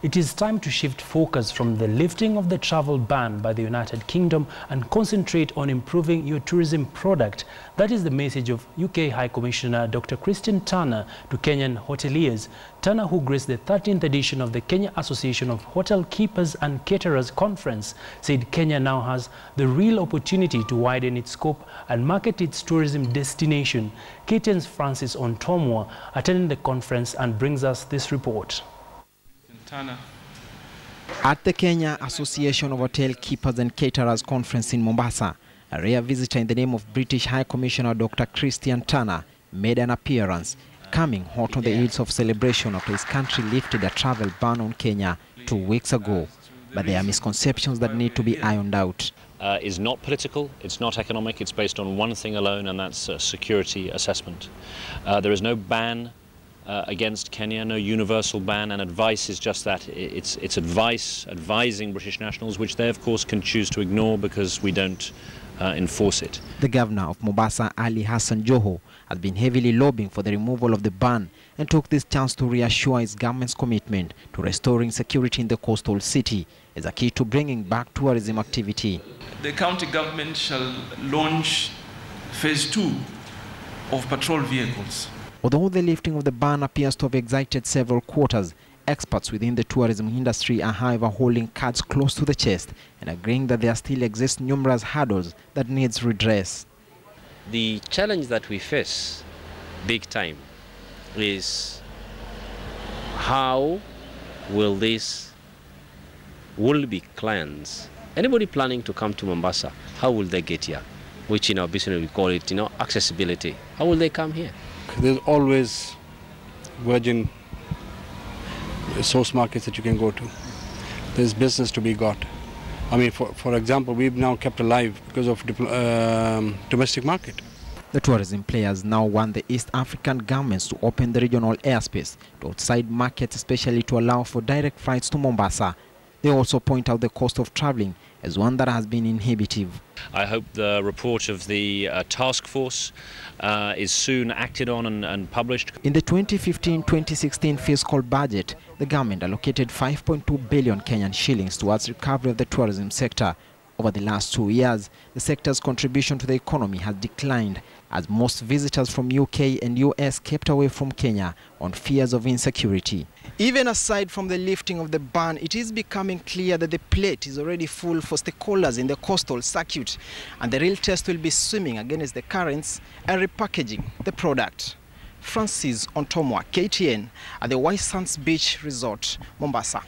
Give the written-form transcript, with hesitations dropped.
it is time to shift focus from the lifting of the travel ban by the United Kingdom and concentrate on improving your tourism product. That is the message of UK High Commissioner Dr. Christian Turner to Kenyan hoteliers. Turner, who graced the 13th edition of the Kenya Association of Hotel Keepers and Caterers Conference, said Kenya now has the real opportunity to widen its scope and market its tourism destination. KTN's Francis Ontomwa attended the conference and brings us this report. At the Kenya Association of Hotel Keepers and Caterers Conference in Mombasa, a rare visitor in the name of British High Commissioner Dr. Christian Turner made an appearance, coming hot on the heels of celebration after his country lifted a travel ban on Kenya 2 weeks ago. But there are misconceptions that need to be ironed out. Is not political, it's not economic, it's based on one thing alone, and that's security assessment. There is no ban against Kenya, no universal ban, and advice is just that. It's advice, advising British nationals, which they of course can choose to ignore because we don't enforce it. The governor of Mombasa, Ali Hassan Joho, has been heavily lobbying for the removal of the ban and took this chance to reassure his government's commitment to restoring security in the coastal city as a key to bringing back tourism activity. The county government shall launch phase 2 of patrol vehicles. Although the lifting of the ban appears to have excited several quarters, experts within the tourism industry are however holding cards close to the chest and agreeing that there still exist numerous hurdles that needs redress. The challenge that we face big time is how will be clients, anybody planning to come to Mombasa, how will they get here? Which in our business we call it, accessibility. How will they come here? There's always virgin source markets that you can go to. There's business to be got. I mean, for example, we've now kept alive because of domestic market. The tourism players now want the East African governments to open the regional airspace to outside markets, especially to allow for direct flights to Mombasa. They also point out the cost of traveling as one that has been inhibitive. I hope the report of the task force is soon acted on and published. In the 2015-2016 fiscal budget, the government allocated 5.2 billion Kenyan shillings towards recovery of the tourism sector. Over the last 2 years, the sector's contribution to the economy has declined as most visitors from UK and US kept away from Kenya on fears of insecurity. Even aside from the lifting of the ban, it is becoming clear that the plate is already full for stakeholders in the coastal circuit, and the real test will be swimming against the currents and repackaging the product. Francis Ontomwa, KTN, at the White Sands Beach Resort, Mombasa.